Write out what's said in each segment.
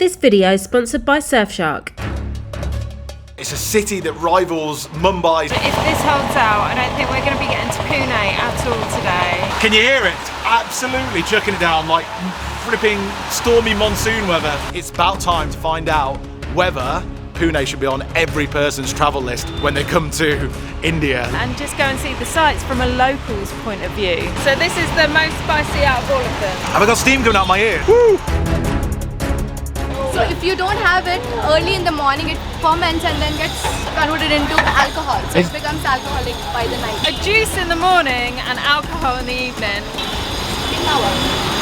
This video is sponsored by Surfshark. It's a city that rivals Mumbai. If this holds out, I don't think we're going to be getting to Pune at all today. Can you hear it? Absolutely chucking it down like flipping stormy monsoon weather. It's about time to find out whether Pune should be on every person's travel list when they come to India. And just go and see the sights from a local's point of view. So this is the most spicy out of all of them. Have I got steam coming out my ear? Woo! So if you don't have it early in the morning, it ferments and then gets converted into alcohol. So it becomes alcoholic by the night. A juice in the morning and alcohol in the evening. Hour.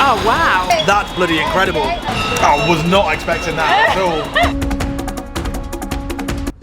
Oh wow. That's bloody incredible. I was not expecting that at all.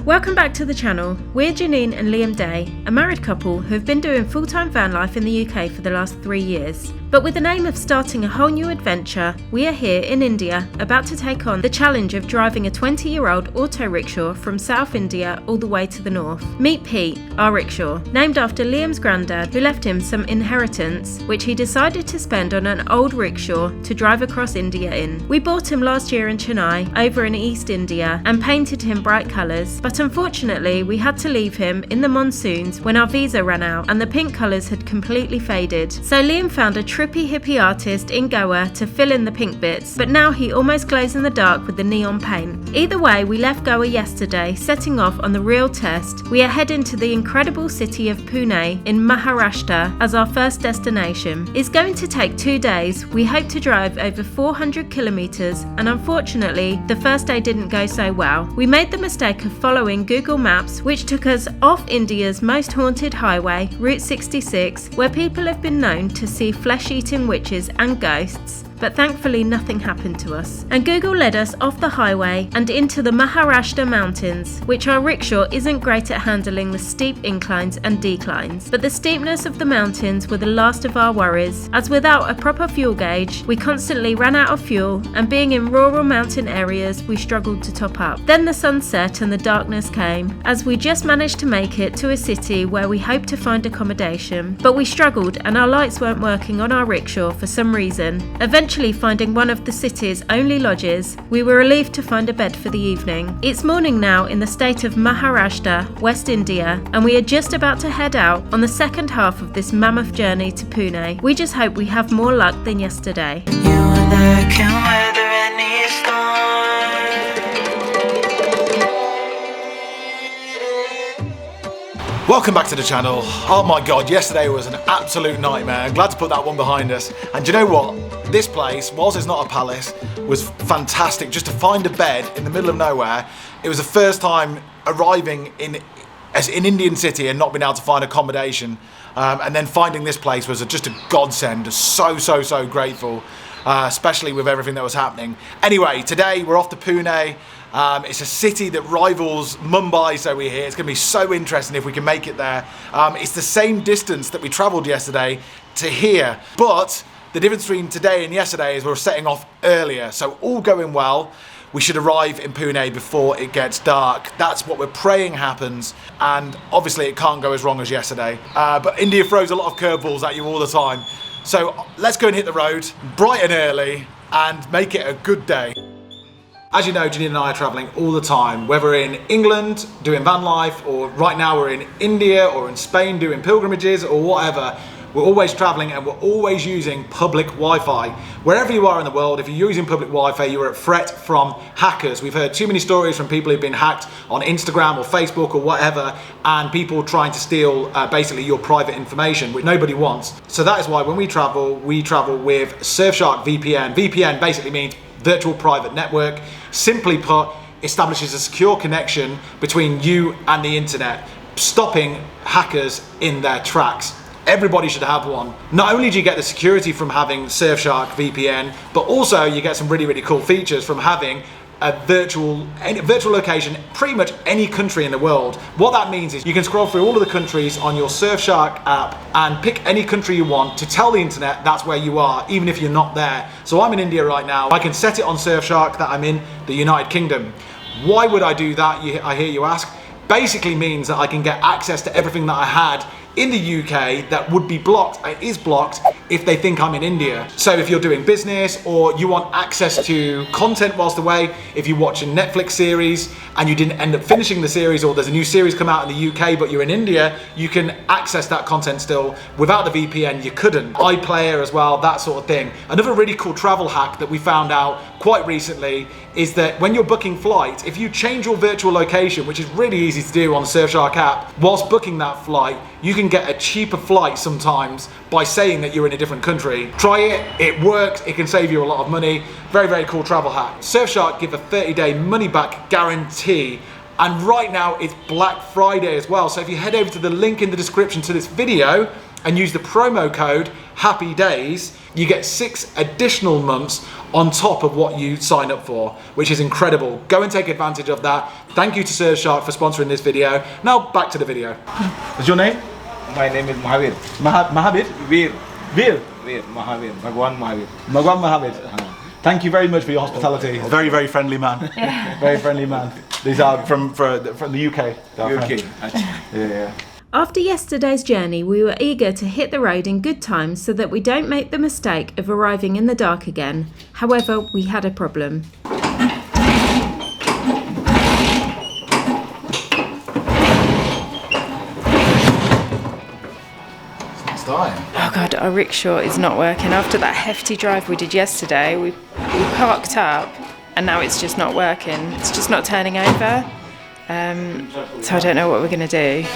Welcome back to the channel. We're Janine and Liam Day, a married couple who have been doing full-time van life in the UK for the last 3 years. But with the aim of starting a whole new adventure, we are here in India about to take on the challenge of driving a 20-year-old auto rickshaw from South India all the way to the north. Meet Pete, our rickshaw, named after Liam's granddad who left him some inheritance which he decided to spend on an old rickshaw to drive across India in. We bought him last year in Chennai, over in East India, and painted him bright colours, but unfortunately we had to leave him in the monsoons when our visa ran out and the pink colours had completely faded. So Liam found a trippy hippie artist in Goa to fill in the pink bits, but now he almost glows in the dark with the neon paint. Either way, we left Goa yesterday, setting off on the real test. We are heading to the incredible city of Pune in Maharashtra as our first destination. It's going to take 2 days. We hope to drive over 400 kilometres, and unfortunately the first day didn't go so well. We made the mistake of following Google Maps, which took us off India's most haunted highway, Route 66, where people have been known to see flesh-eating witches and ghosts, but thankfully nothing happened to us. And Google led us off the highway and into the Maharashtra mountains, which our rickshaw isn't great at handling the steep inclines and declines. But the steepness of the mountains were the last of our worries, as without a proper fuel gauge, we constantly ran out of fuel, and being in rural mountain areas, we struggled to top up. Then the sun set and the darkness came, as we just managed to make it to a city where we hoped to find accommodation. But we struggled and our lights weren't working on our rickshaw for some reason. Eventually finding one of the city's only lodges, we were relieved to find a bed for the evening. It's morning now in the state of Maharashtra, West India, and we are just about to head out on the second half of this mammoth journey to Pune. We just hope we have more luck than yesterday. You and I can weather any storm. Welcome back to the channel. Oh my god, yesterday was an absolute nightmare. I'm glad to put that one behind us. And do you know what? This place, whilst it's not a palace, was fantastic. Just to find a bed in the middle of nowhere. It was the first time arriving in an Indian city and not being able to find accommodation. And then finding this place was just a godsend. So grateful, especially with everything that was happening. Anyway, today we're off to Pune. It's a city that rivals Mumbai, so we hear. It's going to be so interesting if we can make it there. It's the same distance that we travelled yesterday to here, but the difference between today and yesterday is we're setting off earlier. So all going well, we should arrive in Pune before it gets dark. That's what we're praying happens, and obviously it can't go as wrong as yesterday. But India throws a lot of curveballs at you all the time. So let's go and hit the road bright and early and make it a good day. As you know, Janine and I are travelling all the time, whether in England doing van life, or right now we're in India or in Spain doing pilgrimages or whatever. We're always travelling and we're always using public Wi-Fi. Wherever you are in the world, if you're using public Wi-Fi, you are at threat from hackers. We've heard too many stories from people who've been hacked on Instagram or Facebook or whatever, and people trying to steal basically your private information, which nobody wants. So that is why when we travel with Surfshark VPN. VPN basically means virtual private network. Simply put, establishes a secure connection between you and the internet, stopping hackers in their tracks. Everybody should have one. Not only do you get the security from having Surfshark VPN, but also you get some really cool features from having a virtual location, pretty much any country in the world. What that means is you can scroll through all of the countries on your Surfshark app and pick any country you want to tell the internet that's where you are, even if you're not there. So I'm in India right now. I can set it on Surfshark that I'm in the United Kingdom. Why would I do that, I hear you ask? Basically means that I can get access to everything that I had in the UK that would be blocked, it is blocked if they think I'm in India. So if you're doing business or you want access to content whilst away, if you watch a Netflix series and you didn't end up finishing the series, or there's a new series come out in the UK but you're in India, you can access that content still. Without the VPN, you couldn't. iPlayer as well, that sort of thing. Another really cool travel hack that we found out quite recently is that when you're booking flights, if you change your virtual location, which is really easy to do on the Surfshark app, whilst booking that flight, you can get a cheaper flight sometimes by saying that you're in a different country. Try it, it works, it can save you a lot of money. Very, very cool travel hack. Surfshark give a 30-day money-back guarantee, and right now it's Black Friday as well. So if you head over to the link in the description to this video and use the promo code Happy Days, you get 6 additional months on top of what you sign up for, which is incredible. Go and take advantage of that. Thank you to Surfshark for sponsoring this video. Now back to the video. What's your name? My name is Mahavir. Mahavir? Veer. Veer? Veer. Mahavir. Bhagwan Mahavir. Bhagwan Mahavir. Thank you very much for your hospitality. Very, very friendly man. Very friendly man. These are from the UK. UK. Yeah. After yesterday's journey, we were eager to hit the road in good time so that we don't make the mistake of arriving in the dark again. However, we had a problem. Oh god, our rickshaw is not working. After that hefty drive we did yesterday, we parked up and now it's just not working. It's just not turning over. So I don't know what we're going to do.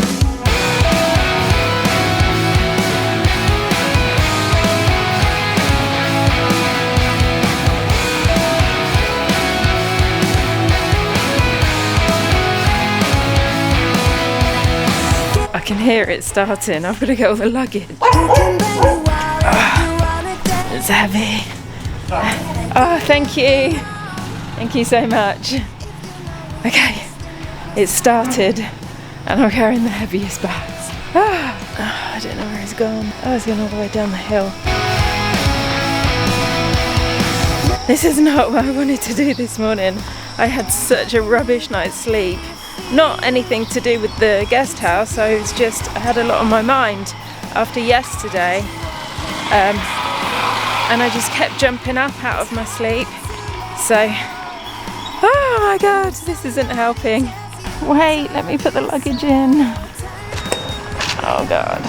I can hear it starting. I've got to get all the luggage. It's heavy. Oh, thank you. Thank you so much. Okay, it started and I'm carrying the heaviest bags. I don't know where it's gone. Oh, it's gone all the way down the hill. This is not what I wanted to do this morning. I had such a rubbish night's sleep. Not anything to do with the guest house, I was just, I had a lot on my mind after yesterday, and I just kept jumping up out of my sleep, so, oh my god, this isn't helping. Wait, let me put the luggage in. Oh god.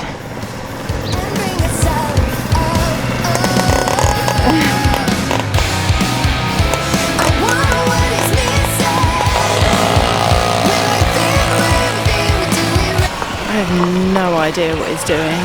I have no idea what he's doing.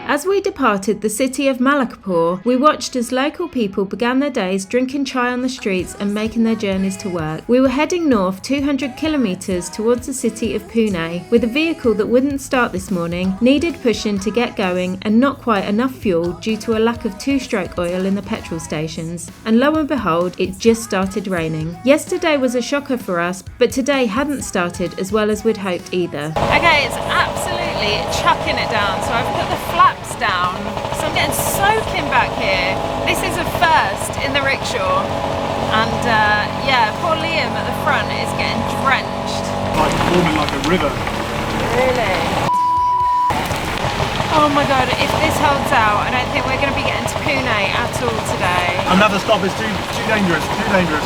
As we departed the city of Malakapur, we watched as local people began their days drinking chai on the streets and making their journeys to work. We were heading north 200 kilometres towards the city of Pune with a vehicle that wouldn't start this morning, needed pushing to get going and not quite enough fuel due to a lack of two-stroke oil in the petrol stations. And lo and behold, it just started raining. Yesterday was a shocker for us, but today hadn't started as well as we'd hoped either. Okay, it's absolutely chucking it down, so I've put the flaps down, so I'm getting soaking back here. This is a first in the rickshaw, and yeah, poor Liam at the front is getting drenched. Like forming like a river. Really? Oh my god, if this holds out, I don't think we're going to be getting to Pune at all today. Another stop is too dangerous, too dangerous.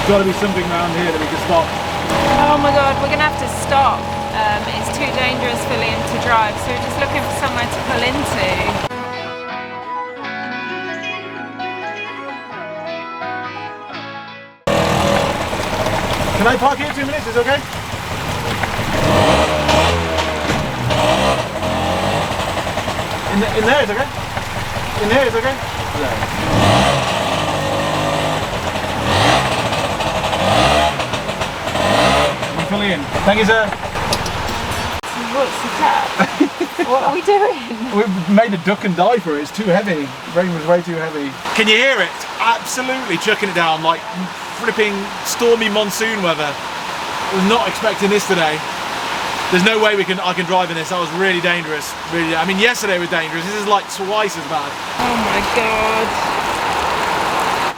There's got to be something around here that we can stop. Oh my god, we're going to have to stop. It's too dangerous for Liam to drive, so we're just looking for somewhere to pull into. Can I park here 2 minutes? Is it okay? In there is okay? In there is okay? I'm fully in. Thank you, sir. What's the tap? What are we doing? We've made a duck and dive for it. It's too heavy. The rain was way too heavy. Can you hear it? Absolutely chucking it down like flipping stormy monsoon weather. I was not expecting this today. There's no way I can drive in this. That was really dangerous. Really, I mean, yesterday was dangerous. This is like twice as bad. Oh my God.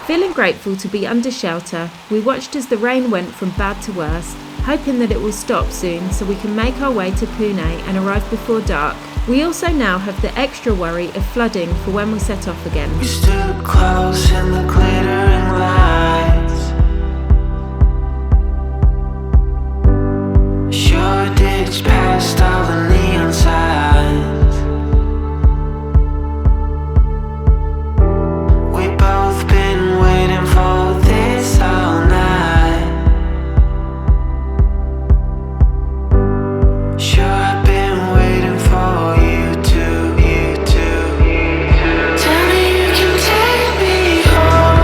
Feeling grateful to be under shelter, we watched as the rain went from bad to worst, hoping that it will stop soon so we can make our way to Pune and arrive before dark. We also now have the extra worry of flooding for when we set off again. We stood close in the glittering lights. Shoreditch past all the neon signs. We both been waiting for this all night. Sure, I've been waiting for you to. Tell me you can take me home.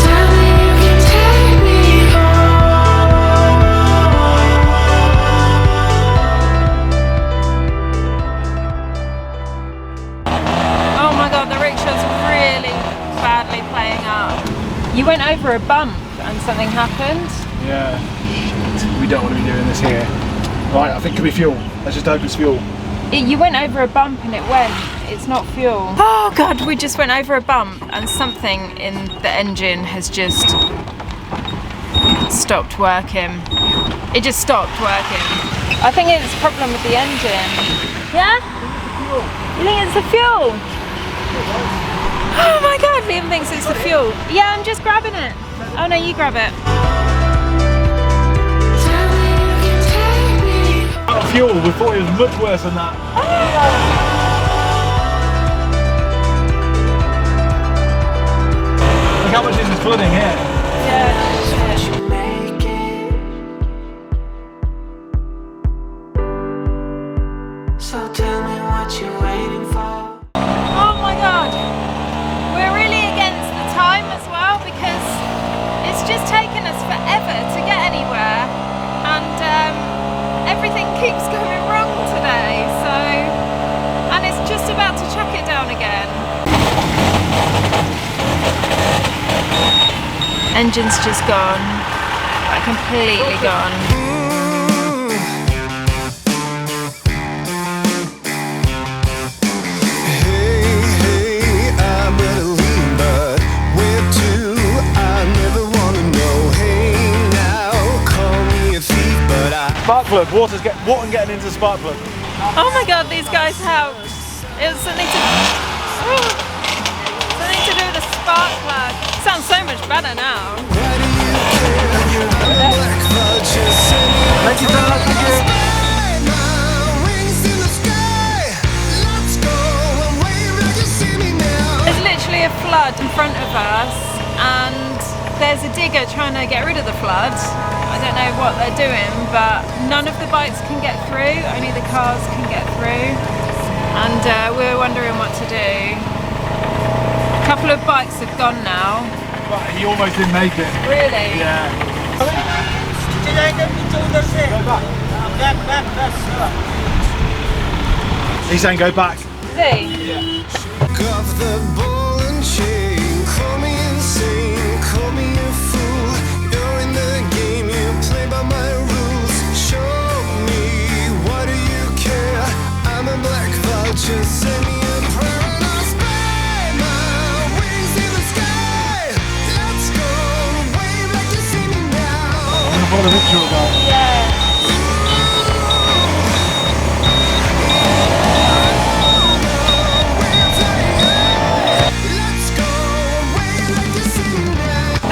Tell me you can take me home. Oh my God, the rickshaw's really badly playing up. You went over a bump and something happened? Yeah. We don't want to be doing this here. Right, I think it could be fuel. Let's just hope it's fuel. You went over a bump and it went. It's not fuel. Oh God, we just went over a bump and something in the engine has just stopped working. It just stopped working. I think it's a problem with the engine. Yeah? You think it's the fuel? Oh my God, Liam thinks it's the fuel. Yeah, I'm just grabbing it. Oh no, you grab it. Out of fuel, we thought it was much worse than that. Look how much this is flooding here. Yeah. Make it. So tell me what you're waiting for. Oh my God. We're really against the time as well because it's just taken us forever to get anywhere and everything keeps going wrong today, so, and it's just about to chuck it down again. Engine's just gone, like completely gone. Spark plug, water getting into the spark plug. Oh my God, these guys helped. It was something to do with the spark plug. Sounds so much better now. There's literally a flood in front of us and there's a digger trying to get rid of the flood. I don't know what they're doing, but none of the bikes can get through, only the cars can get through. And we're wondering what to do. A couple of bikes have gone now. But he almost didn't make it. Really? Yeah. He's saying go back. See? Yeah. Off the ball and chain, call me insane, call me a fool. You're in the game, you play by my rules. Show me, why do you care? I'm a black vulture, send me a prayer and I'll spread my wings in the sky. Let's go, wave like you see me now. I'm gonna follow the ritual guy. Yeah.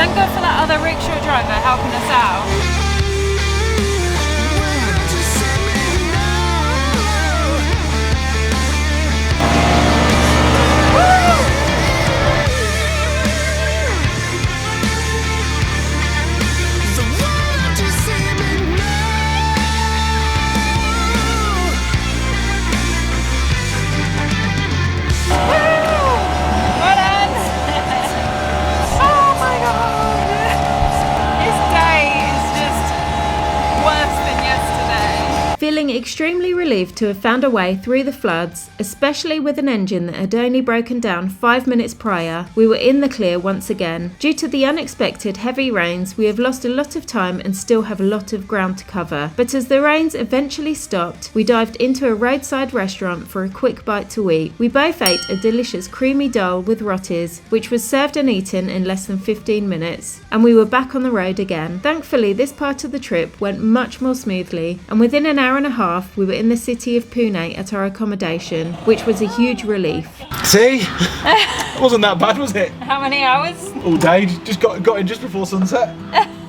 Thank God for that other rickshaw driver helping us out. Feeling extremely relieved to have found a way through the floods, especially with an engine that had only broken down 5 minutes prior, we were in the clear once again. Due to the unexpected heavy rains, we have lost a lot of time and still have a lot of ground to cover. But as the rains eventually stopped, we dived into a roadside restaurant for a quick bite to eat. We both ate a delicious creamy dal with rotis, which was served and eaten in less than 15 minutes, and we were back on the road again. Thankfully, this part of the trip went much more smoothly, and within an hour and a half, we were in the city of Pune at our accommodation, which was a huge relief. See? Wasn't that bad, was it? How many hours? All day, just got in just before sunset.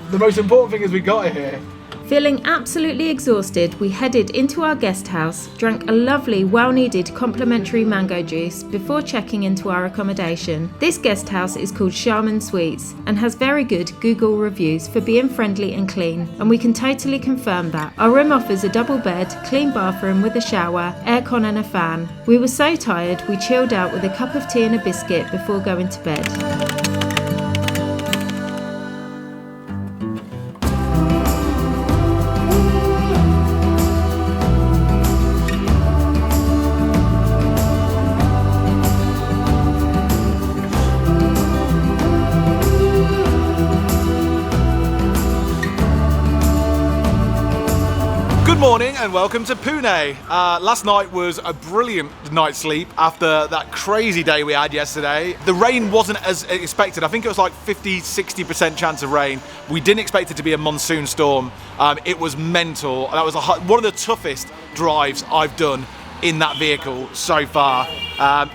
The most important thing is we got here. Feeling absolutely exhausted, we headed into our guest house, drank a lovely, well-needed complimentary mango juice before checking into our accommodation. This guest house is called Shaman Suites and has very good Google reviews for being friendly and clean, and we can totally confirm that. Our room offers a double bed, clean bathroom with a shower, aircon and a fan. We were so tired, we chilled out with a cup of tea and a biscuit before going to bed. Good morning and welcome to Pune. Last night was a brilliant night's sleep after that crazy day we had yesterday. The rain wasn't as expected. I think it was like 50-60% chance of rain. We didn't expect it to be a monsoon storm. It was mental. That was one of the toughest drives I've done in that vehicle so far.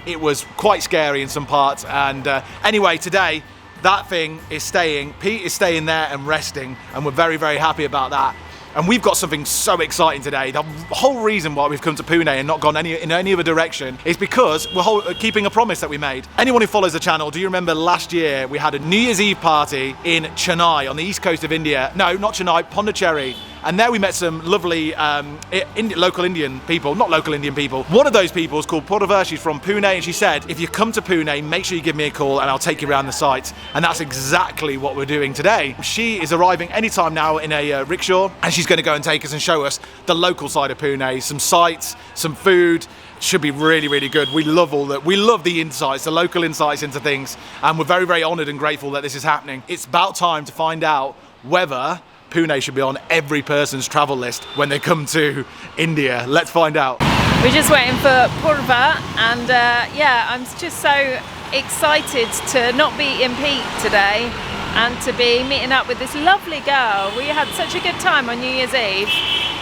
It was quite scary in some parts, and anyway, today that thing is staying. Pete is staying there and resting, and we're very, very happy about that. And we've got something so exciting today. The whole reason why we've come to Pune and not gone in any other direction is because we're keeping a promise that we made. Anyone who follows the channel, do you remember last year we had a New Year's Eve party in Chennai on the east coast of India? No, not Chennai, Pondicherry. And there we met some lovely local Indian people, not local Indian people. One of those people is called Poha. She's from Pune, and she said, if you come to Pune, make sure you give me a call and I'll take you around the site. And that's exactly what we're doing today. She is arriving anytime now in a rickshaw, and she's going to go and take us and show us the local side of Pune, some sights, some food. Should be really, really good. We love all that. We love the insights, the local insights into things, and we're very, very honoured and grateful that this is happening. It's about time to find out whether Pune should be on every person's travel list when they come to India. Let's find out. We're just waiting for Poha, and yeah, I'm just so excited to not be in Pete today and to be meeting up with this lovely girl. We had such a good time on New Year's Eve,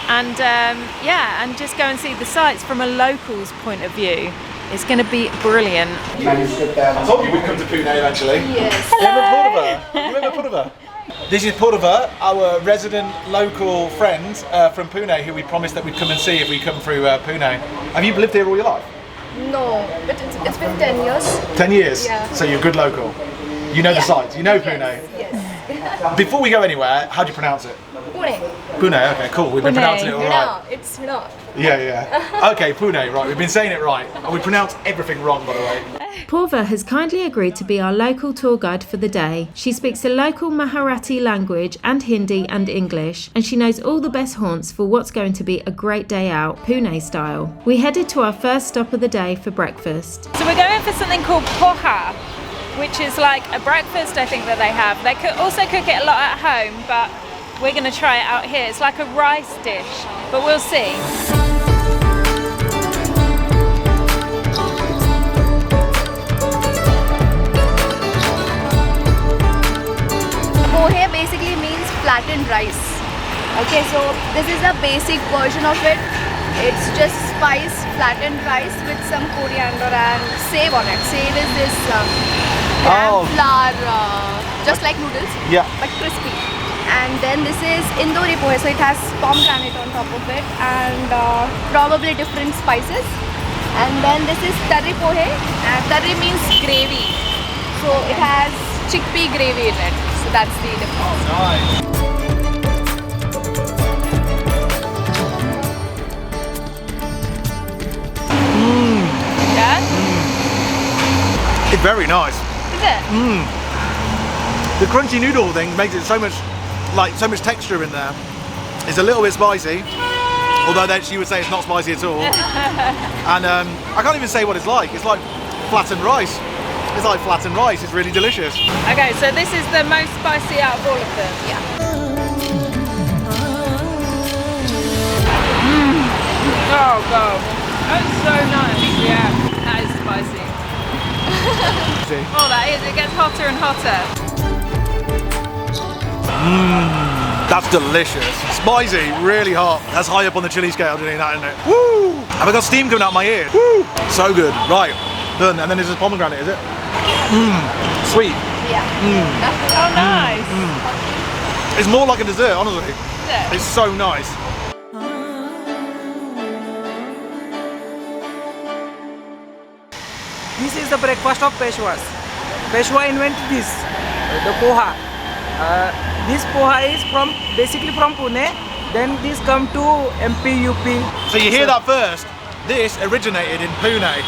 and yeah, and just go and see the sights from a local's point of view. It's going to be brilliant. I told you we'd come to Pune eventually. Yes. Remember Poha? This is Poha, our resident local friend from Pune, who we promised that we'd come and see if we come through Pune. Have you lived here all your life? No, but it's been 10 years. 10 years? Yeah. So you're a good local. You know the sites, you know Pune. Yes. Before we go anywhere, how do you pronounce it? Pune. Pune, okay, cool. We've been Pune. pronouncing it all right. No, it's not. Yeah. Okay, Pune, right. We've been saying it right. And we pronounce everything wrong, by the way. Poha has kindly agreed to be our local tour guide for the day. She speaks the local Marathi language and Hindi and English, and she knows all the best haunts for what's going to be a great day out, Pune style. We headed to our first stop of the day for breakfast. So we're going for something called Poha, which is like a breakfast, I think, that they have. They could also cook it a lot at home, but we're going to try it out here. It's like a rice dish, but we'll see. Poha basically means flattened rice. Okay, so this is a basic version of it. It's just spiced flattened rice with some coriander and save on it. Save is this gram flour, just like noodles, but crispy. And then this is Indori poha, so it has pomegranate on top of it and probably different spices. And then this is tarri poha, and tarri means gravy. So it has chickpea gravy in it. So that's the difference. Nice. Yeah? It's very nice. Is it? The crunchy noodle thing makes it so much texture in there. It's a little bit spicy, although then she would say it's not spicy at all. And I can't even say what it's like. It's like flattened rice. It's like flattened rice. It's really delicious. Okay, so this is the most spicy out of all of them. Yeah. Oh god, that's so nice. Yeah, that is spicy. Oh, that is. It gets hotter and hotter. That's delicious. Spicy, really hot. That's high up on the chili scale, doing that, isn't it? Woo! Have I got steam coming out my ear? Woo! So good. Right, done. And then there's this pomegranate, is it? Sweet. Yeah. Oh, nice. It's more like a dessert, honestly. Yeah. It's so nice. This is the breakfast of Peshwas. Peshwa invented this, the Poha. This Poha is basically from Pune. Then this come to MP, UP. So you hear that first? This originated in Pune.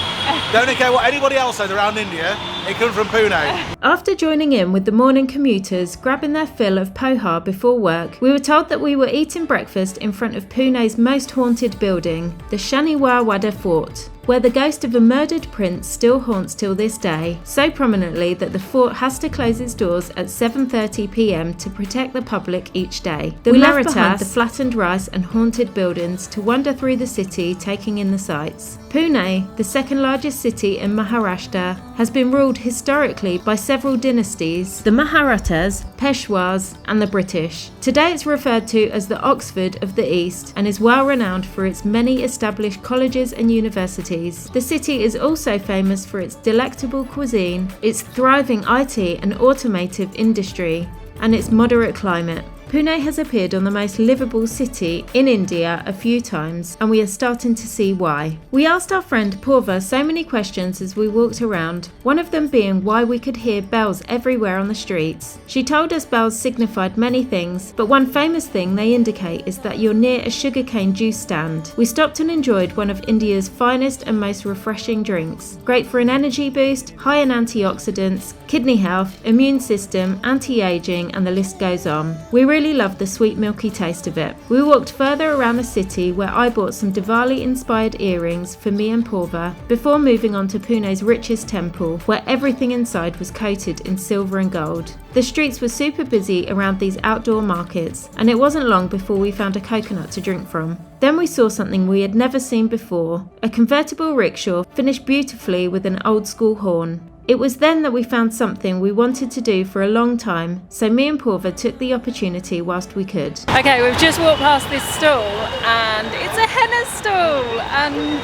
Don't care what anybody else says around India, it comes from Pune. After joining in with the morning commuters grabbing their fill of poha before work, we were told that we were eating breakfast in front of Pune's most haunted building, the Shaniwar Wada Fort, where the ghost of a murdered prince still haunts till this day, so prominently that the fort has to close its doors at 7:30 p.m. to protect the public each day. We left behind the flattened rice and haunted buildings to wander through the city, taking in the sights. Pune, the second largest city in Maharashtra, has been ruled historically by several dynasties, the Maharathas, Peshwas and the British. Today it's referred to as the Oxford of the East and is well renowned for its many established colleges and universities. The city is also famous for its delectable cuisine, its thriving IT and automotive industry, and its moderate climate. Pune has appeared on the most livable city in India a few times, and we are starting to see why. We asked our friend Poha so many questions as we walked around, one of them being why we could hear bells everywhere on the streets. She told us bells signified many things, but one famous thing they indicate is that you're near a sugarcane juice stand. We stopped and enjoyed one of India's finest and most refreshing drinks. Great for an energy boost, high in antioxidants, kidney health, immune system, anti-aging, and the list goes on. We really loved the sweet milky taste of it. We walked further around the city where I bought some Diwali inspired earrings for me and Poha before moving on to Pune's richest temple, where everything inside was coated in silver and gold. The streets were super busy around these outdoor markets, and it wasn't long before we found a coconut to drink from. Then we saw something we had never seen before, a convertible rickshaw finished beautifully with an old school horn. It was then that we found something we wanted to do for a long time, so me and Poha took the opportunity whilst we could. Okay, we've just walked past this stall and it's a henna stall, and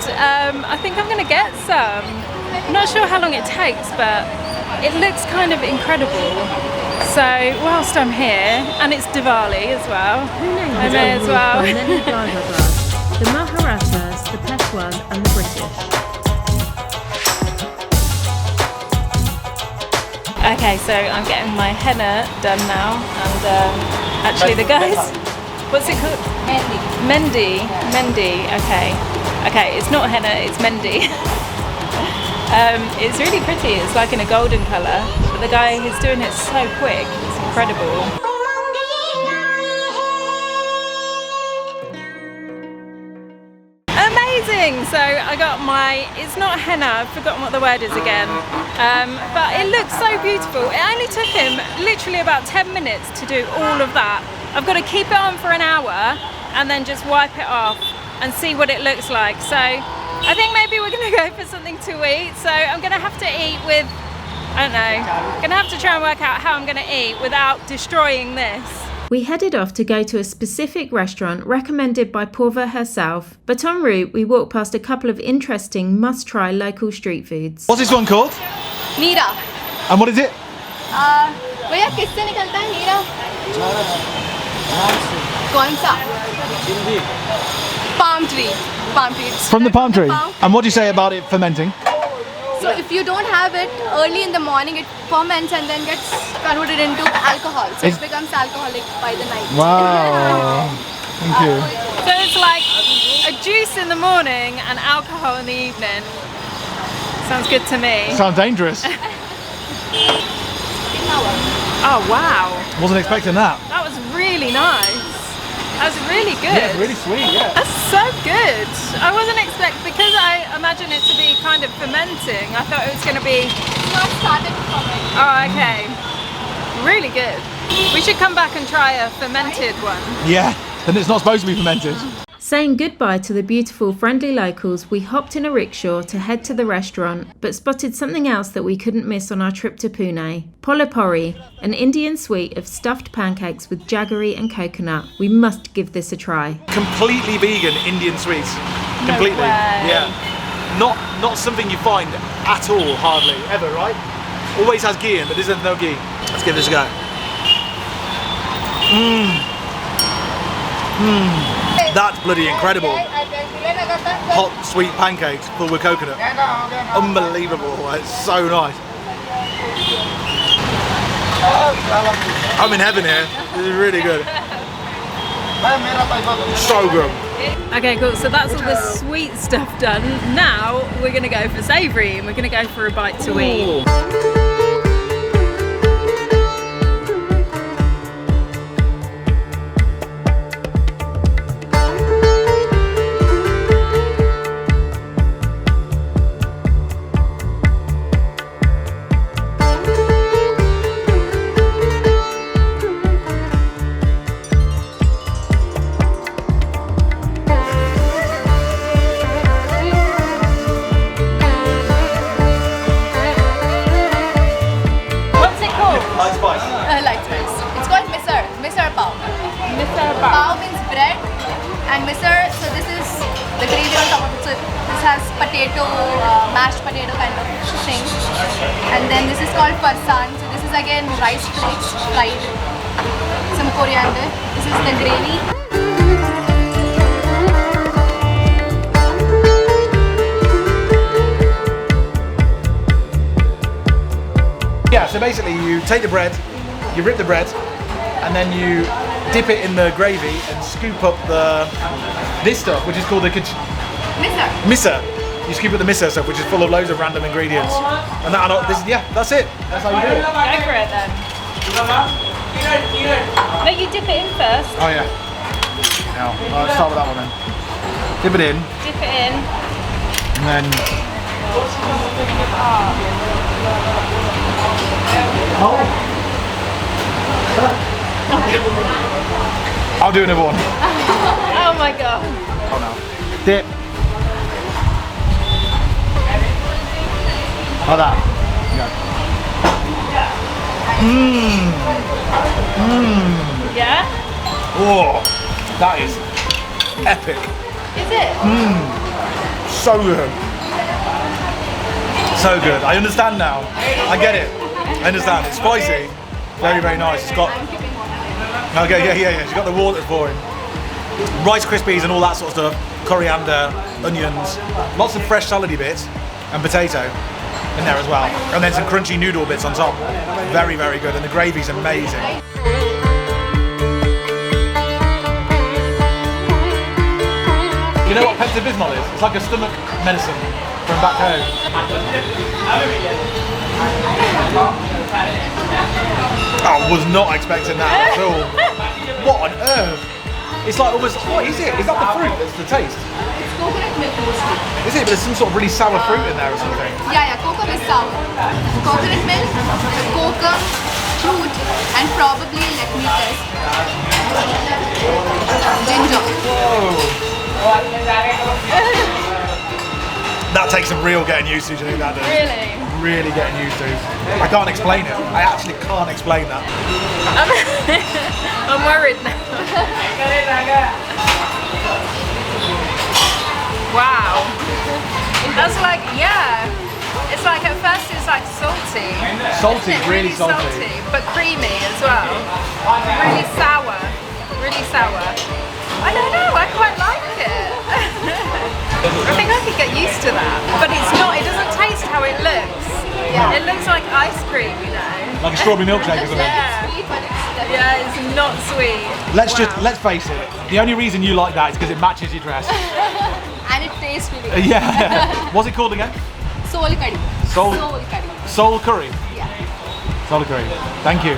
I think I'm going to get some. I'm not sure how long it takes, but it looks kind of incredible. So whilst I'm here, and it's Diwali as well, I may as well. The Maharathas, the Peshwas and the British. Okay, so I'm getting my henna done now, and actually the guys, what's it called? Mendi, okay, it's not henna, it's Mendi. It's really pretty, it's like in a golden colour, but the guy who's doing it so quick, it's incredible. Amazing! So I got my, it's not henna, I've forgotten what the word is again, but it looks so beautiful. It only took him literally about 10 minutes to do all of that. I've got to keep it on for an hour and then just wipe it off and see what it looks like. So I think maybe we're going to go for something to eat. So I'm going to have to eat with, I don't know, I'm going to have to try and work out how I'm going to eat without destroying this. We headed off to go to a specific restaurant recommended by Poha herself, but en route we walked past a couple of interesting must-try local street foods. What's this one called? Neera. And what is it? भैया किससे निकलता है नीरा? कौन सा? Palm tree. Palm tree. It's From the palm tree. palm. And what do you say about it fermenting? So if you don't have it early in the morning, it ferments and then gets converted into alcohol. So it becomes alcoholic by the night. Wow. Thank you. So it's like a juice in the morning and alcohol in the evening. Sounds good to me. Sounds dangerous. Oh wow, Wasn't expecting that. that was really nice. That's really good. Yeah, it's really sweet, yeah. That's so good. I wasn't expecting, because I imagine it to be kind of fermenting. I thought it was going to be... It's not started to ferment. Oh, okay. Really good. We should come back and try a fermented one. Yeah, and it's not supposed to be fermented. Saying goodbye to the beautiful, friendly locals, we hopped in a rickshaw to head to the restaurant, but spotted something else that we couldn't miss on our trip to Pune. Poori, an Indian sweet of stuffed pancakes with jaggery and coconut. We must give this a try. Completely vegan Indian sweets. Completely. way. Yeah. Not something you find at all, hardly, ever, right? Always has ghee in, but this has no ghee. Let's give this a go. That's bloody incredible. Hot, sweet pancakes full with coconut. Unbelievable. It's so nice. I'm in heaven here. This is really good. So good. Okay, cool. So that's all the sweet stuff done. Now we're going to go for savoury and we're going to go for a bite to eat. Light spice. It's called Misal Pav. Misal Pav Pav. means bread, and misal, so this is the gravy on top of it. So this has potato, mashed potato kind of thing. And then this is called farsan. So this is again rice flakes fried. Some coriander. This is the gravy. Yeah, so basically you take the bread, you rip the bread, and then you dip it in the gravy and scoop up this stuff, which is called the Misal. misa. You scoop up the misa stuff, which is full of loads of random ingredients. And that's it. That's how you do it. Go for it then. No, you dip it in first. Oh yeah. Now, let's start with that one then. Dip it in, Dip it in. and then... I'll do another one. Oh my god. Oh no. Dip. Like that. Yeah? Oh, that is epic. Is it? So good. So good. I understand now. I get it. I understand. It's spicy. Very, very nice. It's got... Okay, yeah. It's got the water pouring. Rice Krispies and all that sort of stuff. Coriander, onions. Lots of fresh salady bits. And potato in there as well. And then some crunchy noodle bits on top. Very, very good. And the gravy's amazing. You know what Pepto-Bismol is? It's like a stomach medicine from back home. I was not expecting that at all. What on earth? It's like almost, what is it? Is that the fruit that's the taste? It's coconut milk mostly. Is it? But there's some sort of really sour fruit in there or something. Yeah, cocoa is sour. Coconut milk, the cocoa, fruit, and probably, let me test, ginger. That takes some real getting used to, do you think that does? Really? Really getting used to. I can't explain it. I actually can't explain that. I'm worried now. Wow. That's like, yeah. It's like at first it's like salty. Salty, Isn't it? really salty. But creamy as well. Really sour. Really sour. I don't know, I quite like it. I think I could get used to that. But it's not, it doesn't taste how it looks. Yeah. It looks like ice cream, you know. Like a strawberry milkshake or something. Yeah. Yeah, it's not sweet. Let's face it. The only reason you like that is because it matches your dress. And it tastes really good. Yeah. What's it called again? Soul curry. Soul curry. Soul curry. Yeah. Soul curry. Thank you.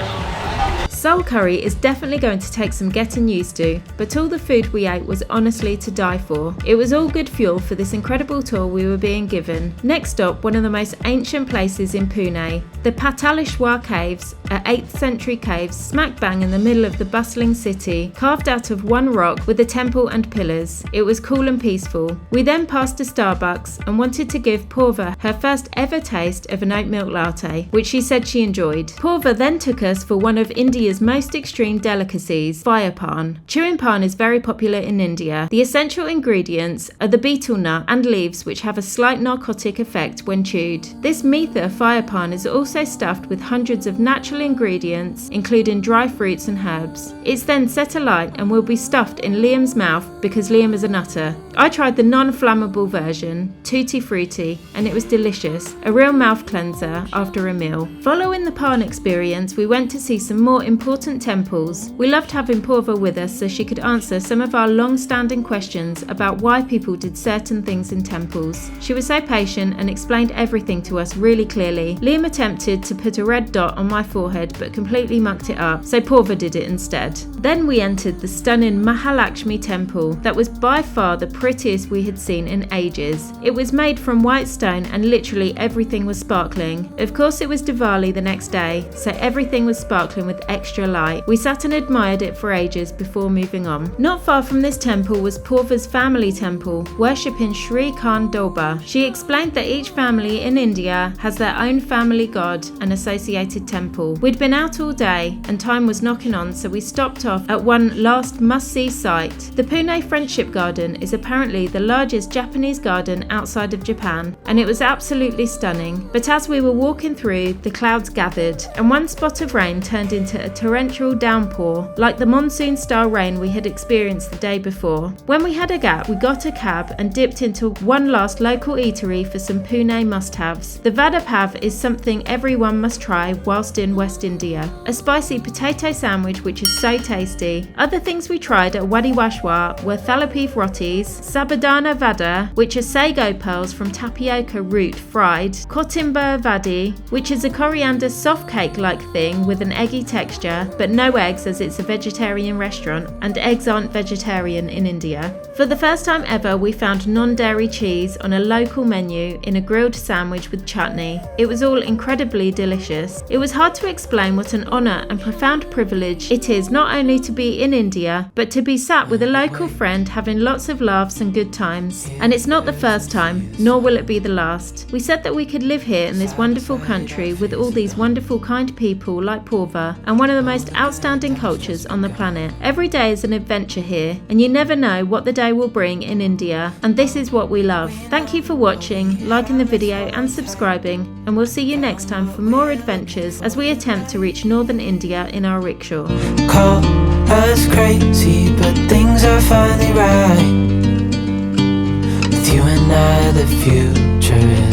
soul curry is definitely going to take some getting used to, but all the food we ate was honestly to die for. It was all good fuel for this incredible tour we were being given. Next stop, one of the most ancient places in Pune, the Pataleshwar Caves, are 8th century caves smack bang in the middle of the bustling city, carved out of one rock with a temple and pillars. It was cool and peaceful. We then passed a Starbucks and wanted to give Poha her first ever taste of an oat milk latte, which she said she enjoyed. Poha then took us for one of India's most extreme delicacies, fire pan. Chewing pan is very popular in India. The essential ingredients are the betel nut and leaves, which have a slight narcotic effect when chewed. This meetha fire pan is also stuffed with hundreds of natural ingredients, including dry fruits and herbs. It's then set alight and will be stuffed in Liam's mouth because Liam is a nutter. I tried the non-flammable version, tutti frutti, and it was delicious, a real mouth cleanser after a meal. Following the pan experience, we went to see some more important temples. We loved having Poha with us so she could answer some of our long-standing questions about why people did certain things in temples. She was so patient and explained everything to us really clearly. Liam attempted to put a red dot on my forehead but completely mucked it up, so Poha did it instead. Then we entered the stunning Mahalakshmi temple that was by far the prettiest we had seen in ages. It was made from white stone and literally everything was sparkling. Of course it was Diwali the next day, so everything was sparkling with extra light. We sat and admired it for ages before moving on. Not far from this temple was Poha's family temple, worshipping Sri Khan Doba. She explained that each family in India has their own family god and associated temple. We'd been out all day and time was knocking on, so we stopped off at one last must-see site. The Pune Friendship Garden is apparently the largest Japanese garden outside of Japan, and it was absolutely stunning. But as we were walking through, the clouds gathered, and one spot of rain turned into a torrential downpour, like the monsoon-style rain we had experienced the day before. When we had a gap, we got a cab and dipped into one last local eatery for some Pune must-haves. The Vada Pav is something everyone must try whilst in West India. A spicy potato sandwich which is so tasty. Other things we tried at Wadi Washwa were thalapeef rotis, sabudana vada, which are sago pearls from tapioca root fried, kotimba vadi, which is a coriander soft cake-like thing with an eggy texture, but no eggs as it's a vegetarian restaurant, and eggs aren't vegetarian in India. For the first time ever, we found non-dairy cheese on a local menu in a grilled sandwich with chutney. It was all incredibly delicious. It was hard to explain what an honour and profound privilege it is not only to be in India, but to be sat with a local friend having lots of laughs and good times. And it's not the first time, nor will it be the last. We said that we could live here in this wonderful country with all these wonderful kind people like Poha and one of the most outstanding cultures on the planet. Every day is an adventure here, and you never know what the day will bring in India, and this is what we love. Thank you for watching, liking the video and subscribing, and we'll see you next time for more adventures as we attempt to reach northern India in our rickshaw. Call us crazy, but things are finally right. With you and I, the future